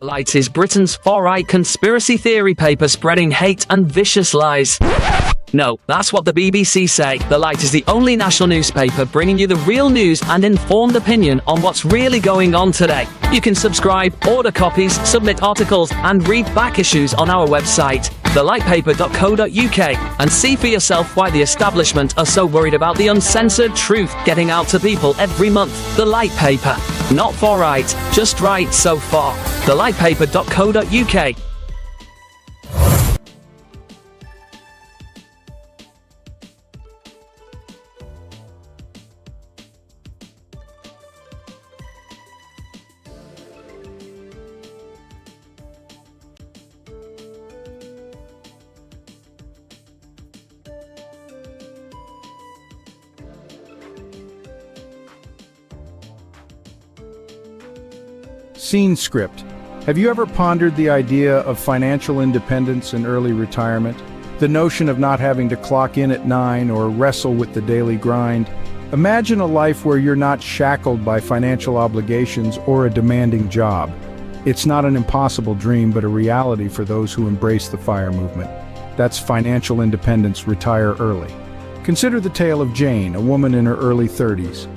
Light is Britain's far-right conspiracy theory paper spreading hate and vicious lies. No, that's what the BBC say. The Light is the only national newspaper bringing you the real news and informed opinion on what's really going on today. You can subscribe, order copies, submit articles, and read back issues on our website, thelightpaper.co.uk, and see for yourself why the establishment are so worried about the uncensored truth getting out to people every month. The Light Paper. Not far right, just right so far. thelightpaper.co.uk. Scene script. Have you ever pondered the idea of financial independence and early retirement? The notion of not having to clock in at 9 or wrestle with the daily grind? Imagine a life where you're not shackled by financial obligations or a demanding job. It's not an impossible dream, but a reality for those who embrace the FIRE movement. That's financial independence, retire early. Consider the tale of Jane, a woman in her early 30s.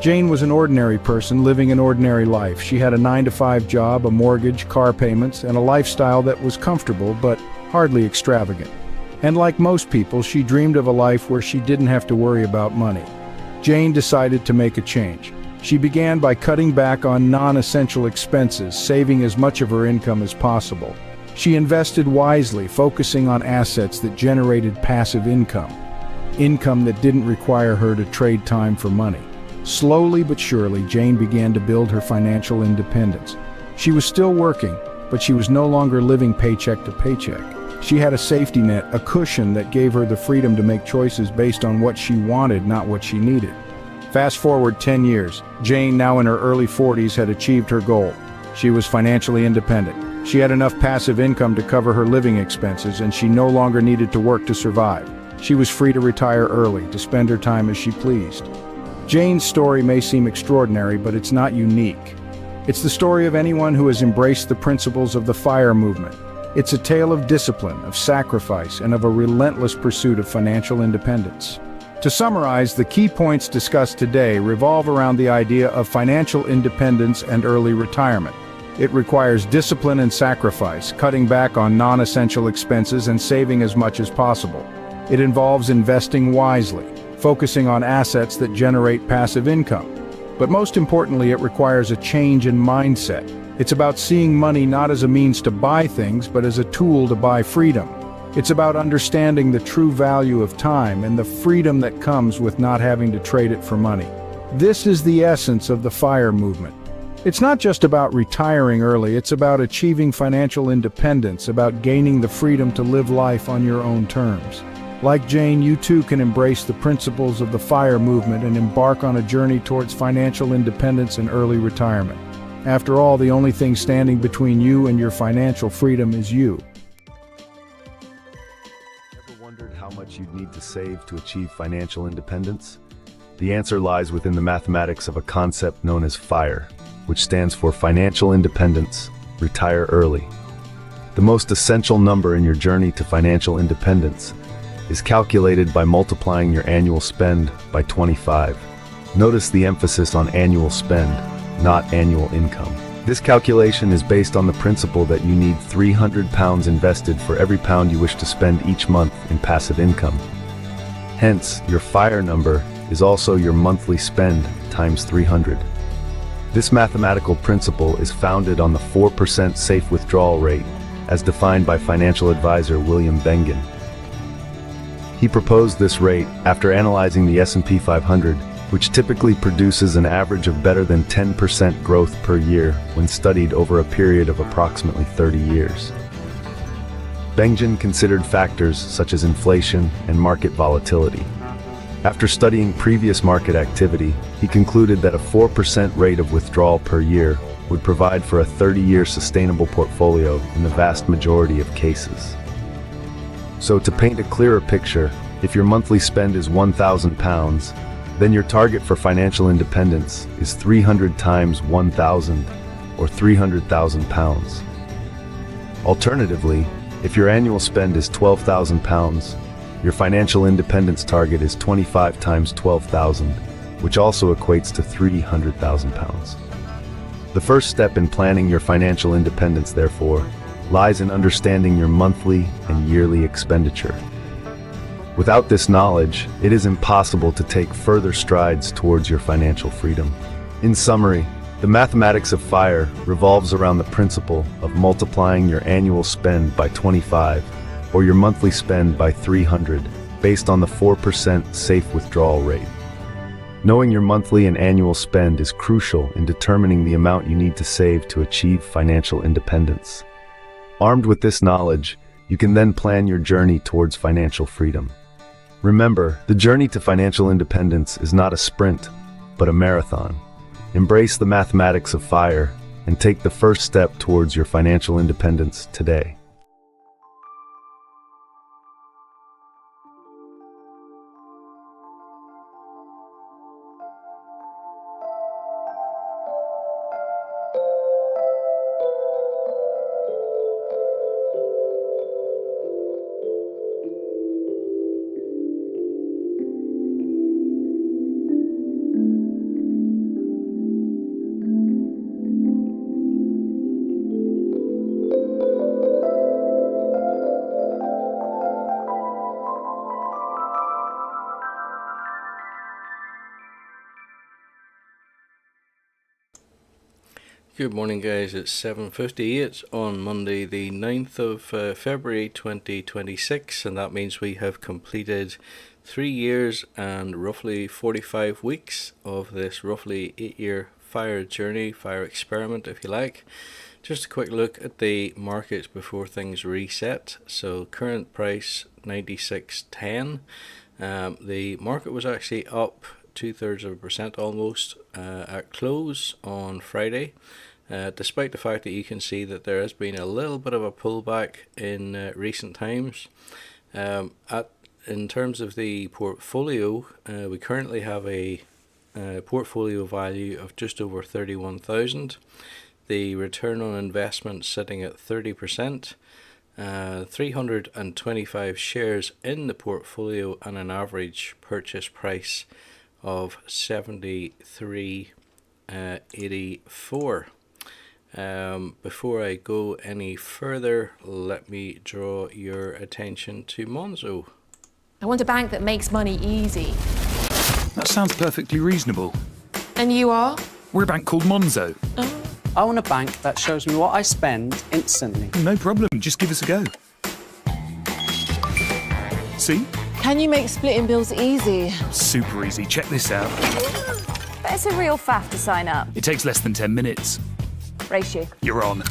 Jane was an ordinary person living an ordinary life. She had a 9-to-5 job, a mortgage, car payments, and a lifestyle that was comfortable but hardly extravagant. And like most people, she dreamed of a life where she didn't have to worry about money. Jane decided to make a change. She began by cutting back on non-essential expenses, saving as much of her income as possible. She invested wisely, focusing on assets that generated passive income that didn't require her to trade time for money. Slowly but surely, Jane began to build her financial independence. She was still working, but she was no longer living paycheck to paycheck. She had a safety net, a cushion that gave her the freedom to make choices based on what she wanted, not what she needed. Fast forward 10 years, Jane, now in her early 40s, had achieved her goal. She was financially independent. She had enough passive income to cover her living expenses, and she no longer needed to work to survive. She was free to retire early, to spend her time as she pleased. Jane's story may seem extraordinary, but it's not unique. It's the story of anyone who has embraced the principles of the FIRE movement. It's a tale of discipline, of sacrifice, and of a relentless pursuit of financial independence. To summarize, the key points discussed today revolve around the idea of financial independence and early retirement. It requires discipline and sacrifice, cutting back on non-essential expenses and saving as much as possible. It involves investing wisely, focusing on assets that generate passive income. But most importantly, it requires a change in mindset. It's about seeing money not as a means to buy things, but as a tool to buy freedom. It's about understanding the true value of time and the freedom that comes with not having to trade it for money. This is the essence of the FIRE movement. It's not just about retiring early, it's about achieving financial independence, about gaining the freedom to live life on your own terms. Like Jane, you too can embrace the principles of the FIRE movement and embark on a journey towards financial independence and early retirement. After all, the only thing standing between you and your financial freedom is you. Ever wondered how much you'd need to save to achieve financial independence? The answer lies within the mathematics of a concept known as FIRE, which stands for Financial Independence, Retire Early. The most essential number in your journey to financial independence is calculated by multiplying your annual spend by 25. Notice the emphasis on annual spend, not annual income. This calculation is based on the principle that you need £300 invested for every pound you wish to spend each month in passive income. Hence, your FIRE number is also your monthly spend times 300. This mathematical principle is founded on the 4% safe withdrawal rate, as defined by financial advisor William Bengen. He proposed this rate after analyzing the S&P 500, which typically produces an average of better than 10% growth per year when studied over a period of approximately 30 years. Bengen considered factors such as inflation and market volatility. After studying previous market activity, he concluded that a 4% rate of withdrawal per year would provide for a 30-year sustainable portfolio in the vast majority of cases. So to paint a clearer picture, if your monthly spend is £1,000, then your target for financial independence is 300 times 1,000, or £300,000. Alternatively, if your annual spend is £12,000, your financial independence target is 25 times 12,000, which also equates to £300,000. The first step in planning your financial independence, therefore, lies in understanding your monthly and yearly expenditure. Without this knowledge, it is impossible to take further strides towards your financial freedom. In summary, the mathematics of FIRE revolves around the principle of multiplying your annual spend by 25 or your monthly spend by 300 based on the 4% safe withdrawal rate. Knowing your monthly and annual spend is crucial in determining the amount you need to save to achieve financial independence. Armed with this knowledge, you can then plan your journey towards financial freedom. Remember, the journey to financial independence is not a sprint, but a marathon. Embrace the mathematics of FIRE and take the first step towards your financial independence today. Good morning guys, it's 7:58 on Monday the 9th of February 2026, and that means we have completed 3 years and roughly 45 weeks of this roughly 8-year FIRE journey, FIRE experiment if you like. Just a quick look at the markets before things reset. So current price 96.10. The market was actually up 0.2% almost at close on Friday, despite the fact that you can see that there has been a little bit of a pullback in recent times. In terms of the portfolio, we currently have a portfolio value of just over 31,000. The return on investment sitting at 30%. 325 shares in the portfolio and an average purchase price of 73.84. Before I go any further, let me draw your attention to Monzo. I want a bank that makes money easy. That sounds perfectly reasonable. And you are? We're a bank called Monzo. I want a bank that shows me what I spend instantly. No problem, just give us a go. See? Can you make splitting bills easy? Super easy, check this out. But it's a real faff to sign up. It takes less than 10 minutes. Race you. You're on.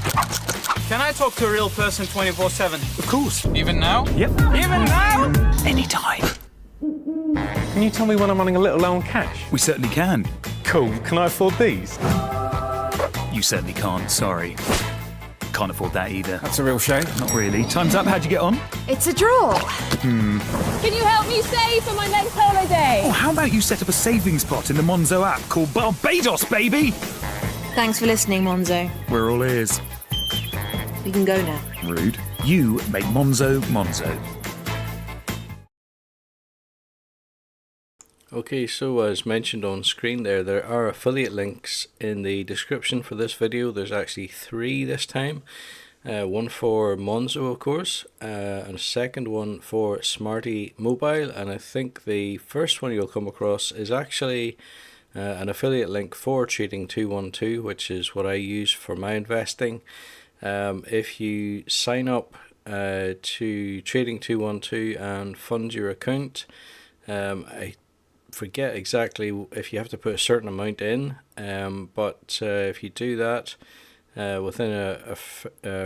Can I talk to a real person 24/7? Of course. Even now? Yep. Even now? Anytime. Can you tell me when I'm running a little low on cash? We certainly can. Cool. Can I afford these? You certainly can't, sorry. Can't afford that either. That's a real shame. Not really. Time's up, how'd you get on? It's a draw. Can you help me save for my next holiday? Oh, how about you set up a savings pot in the Monzo app called Barbados, baby? Thanks for listening, Monzo. We're all ears. We can go now. Rude. You make Monzo Monzo. Okay, so as mentioned on screen there are affiliate links in the description for this video. There's actually 3 this time. One for Monzo, of course, and a second one for Smarty Mobile, and I think the first one you'll come across is actually an affiliate link for Trading 212, which is what I use for my investing. If you sign up to Trading 212 and fund your account, I forget exactly if you have to put a certain amount in, but if you do that within a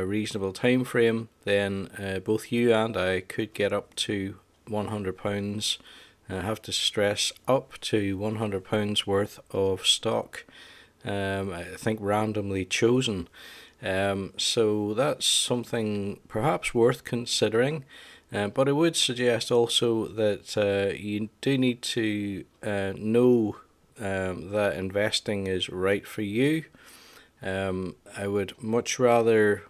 reasonable time frame, then both you and I could get up to £100. I have to stress up to £100 worth of stock, I think randomly chosen. So that's something perhaps worth considering. But I would suggest also that you do need to know that investing is right for you. I would much rather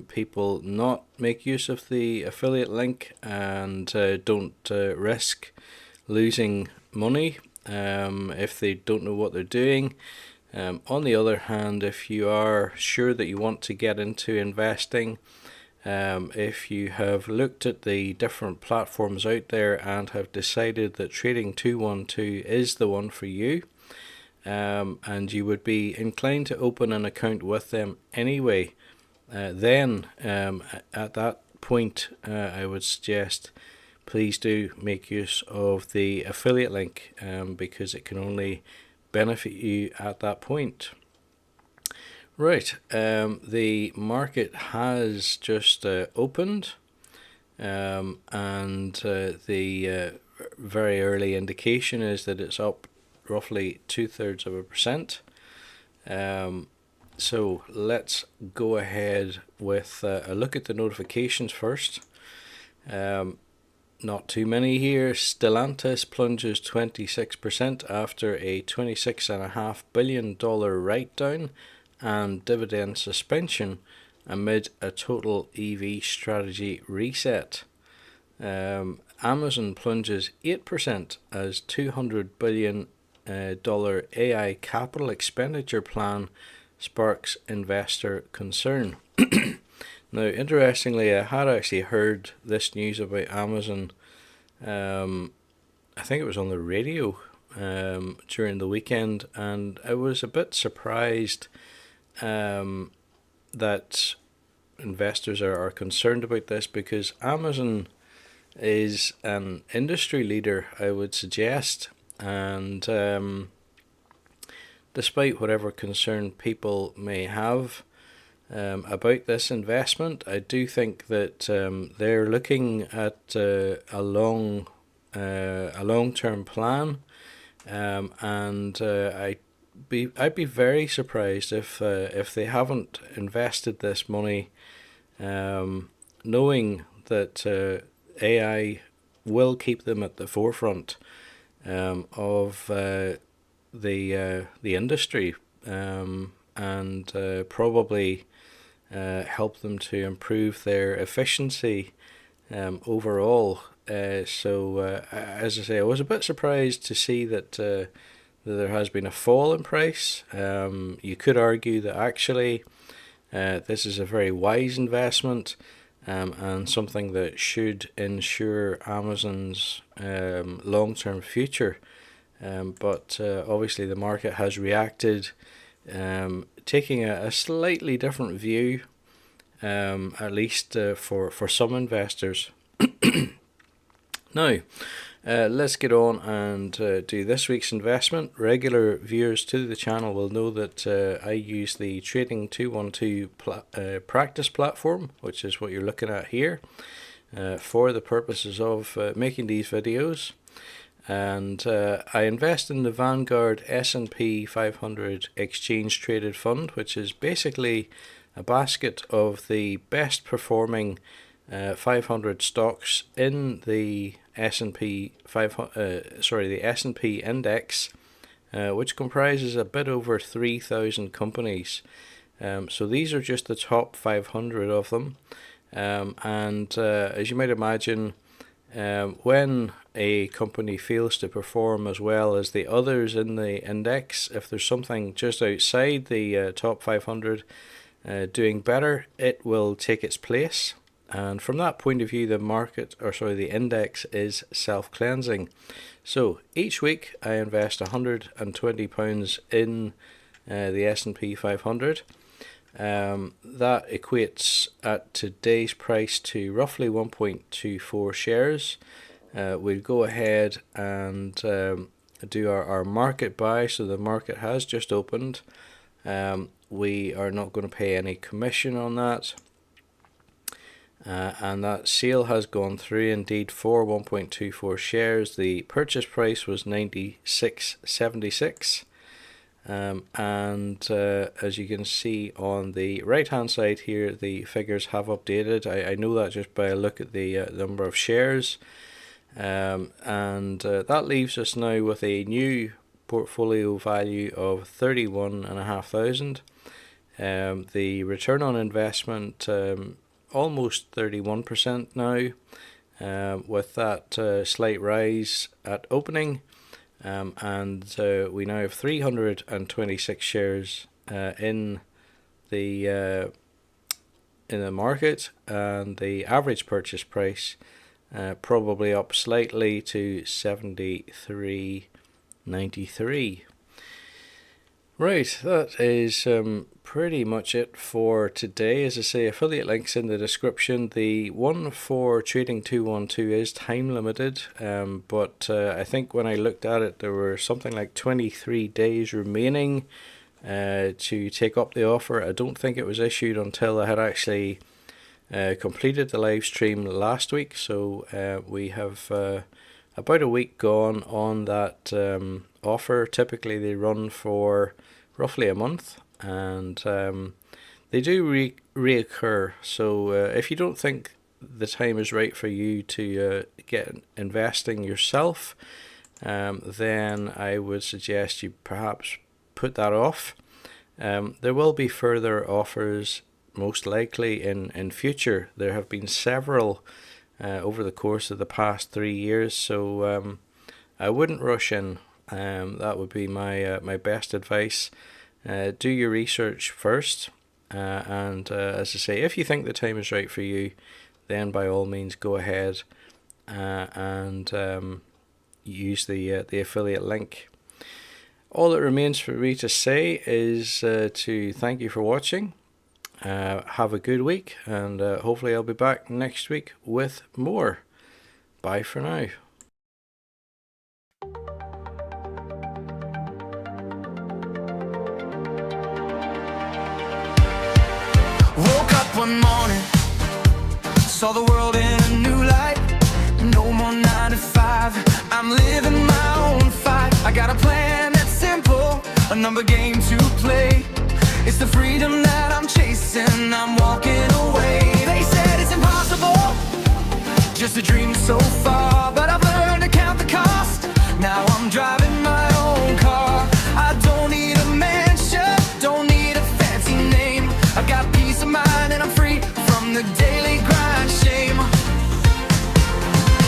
people not make use of the affiliate link and don't risk losing money if they don't know what they're doing. On the other hand, if you are sure that you want to get into investing, if you have looked at the different platforms out there and have decided that Trading 212 is the one for you, and you would be inclined to open an account with them anyway, then at that point I would suggest please do make use of the affiliate link, because it can only benefit you at that point. Right, the market has just opened, and the very early indication is that it's up roughly 0.2%. So let's go ahead with a look at the notifications first. Not too many here. Stellantis plunges 26% after a $26.5 billion write-down and dividend suspension amid a total EV strategy reset. Amazon plunges 8% as $200 billion AI capital expenditure plan sparks investor concern. Now, interestingly, I had actually heard this news about Amazon, I think it was on the radio during the weekend, and I was a bit surprised that investors are concerned about this, because Amazon is an industry leader, I would suggest, and despite whatever concern people may have about this investment, I do think that they're looking at a long-term plan, and I'd be very surprised if they haven't invested this money, knowing that AI will keep them at the forefront of the industry, and probably help them to improve their efficiency overall. So as I say, I was a bit surprised to see that there has been a fall in price. You could argue that actually this is a very wise investment, and something that should ensure Amazon's long-term future. But obviously the market has reacted, taking a slightly different view, at least for some investors. Now, let's get on and do this week's investment. Regular viewers to the channel will know that I use the Trading 212 practice platform, which is what you're looking at here, for the purposes of making these videos. And I invest in the Vanguard S&P 500 exchange traded fund, which is basically a basket of the best performing 500 stocks in the S&P the S&P index, which comprises a bit over 3,000 companies. So these are just the top 500 of them, and as you might imagine, when a company fails to perform as well as the others in the index, if there's something just outside the top 500 doing better, it will take its place. And from that point of view, the index is self-cleansing. So each week I invest £120 in the S&P 500. That equates at today's price to roughly 1.24 shares. We'll go ahead and do our market buy. So the market has just opened. We are not going to pay any commission on that. And that sale has gone through indeed for 1.24 shares. The purchase price was 96.76. And as you can see on the right hand side here, the figures have updated. I know that just by a look at the number of shares, and that leaves us now with a new portfolio value of 31,500. The return on investment almost 31% now, with that slight rise at opening, and we now have 326 shares in the market, and the average purchase price probably up slightly to 73.93. Right, that is pretty much it for today. As I say, affiliate links in the description. The one for Trading 212 is time limited, but I think when I looked at it, there were something like 23 days remaining to take up the offer. I don't think it was issued until I had actually completed the live stream last week, so we have about a week gone on that offer. Typically they run for roughly a month, and they do reoccur, so if you don't think the time is right for you to get investing yourself, then I would suggest you perhaps put that off. There will be further offers most likely in future. There have been several over the course of the past 3 years, so I wouldn't rush in. That would be my best advice. Do your research first, and as I say, if you think the time is right for you, then by all means go ahead and use the affiliate link. All that remains for me to say is to thank you for watching. Have a good week, and hopefully I'll be back next week with more. Bye for now. Woke up one morning, saw the world in a new light. No more 9 to 5, I'm living my own fight. I got a plan that's simple, a number game to play. It's the freedom that I'm chasing, I'm walking away. They said it's impossible, just a dream so far, but I've learned to count the cost. Now I'm driving my own car. I don't need a mansion, don't need a fancy name. I've got peace of mind and I'm free from the daily grind shame.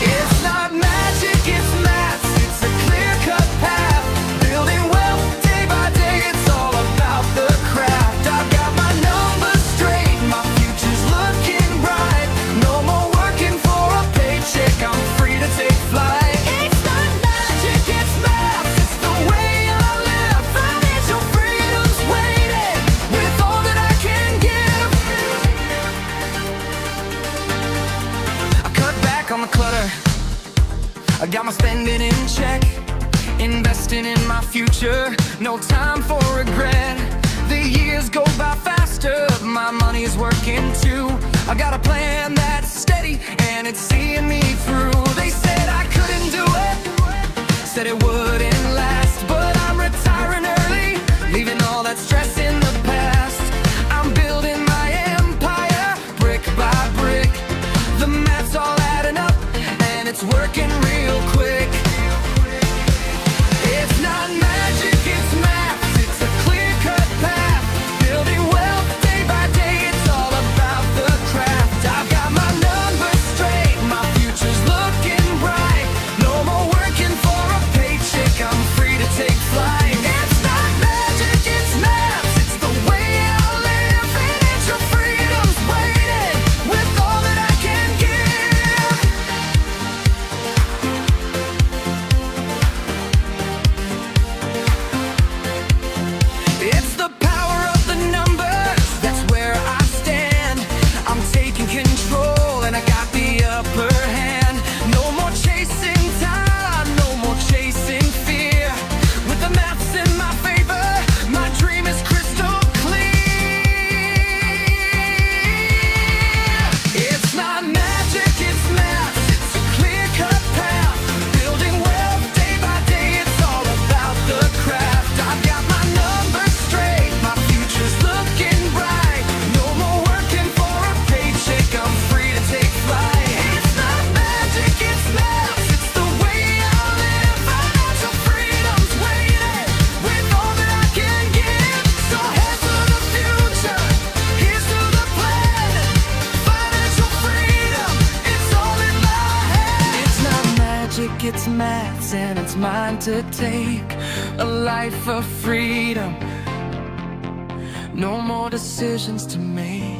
It's not magic, it's maths, it's a clear-cut path. Building wealth day by day, it's all about the craft. I've got my numbers straight, my future's looking bright. No more working for a paycheck, I'm free to take flight. It's not magic, it's maths, it's the way I live. Financial freedom's waiting, with all that I can give. I cut back on the clutter, I got my spending in check, investing in my future, no time for regret. The years go by faster, my money is working too. I got a plan that's steady and it's seeing me through. They said I couldn't do it, said it wouldn't last, but I'm retiring early, leaving all that stress in the past. I'm building my empire, brick by brick. The math's all adding up and it's working real quick. It's not magic, it's maths, it's a clear-cut path. Building wealth day by day, it's all about the craft. I've got my maths and it's mine to take. A life of freedom, no more decisions to make.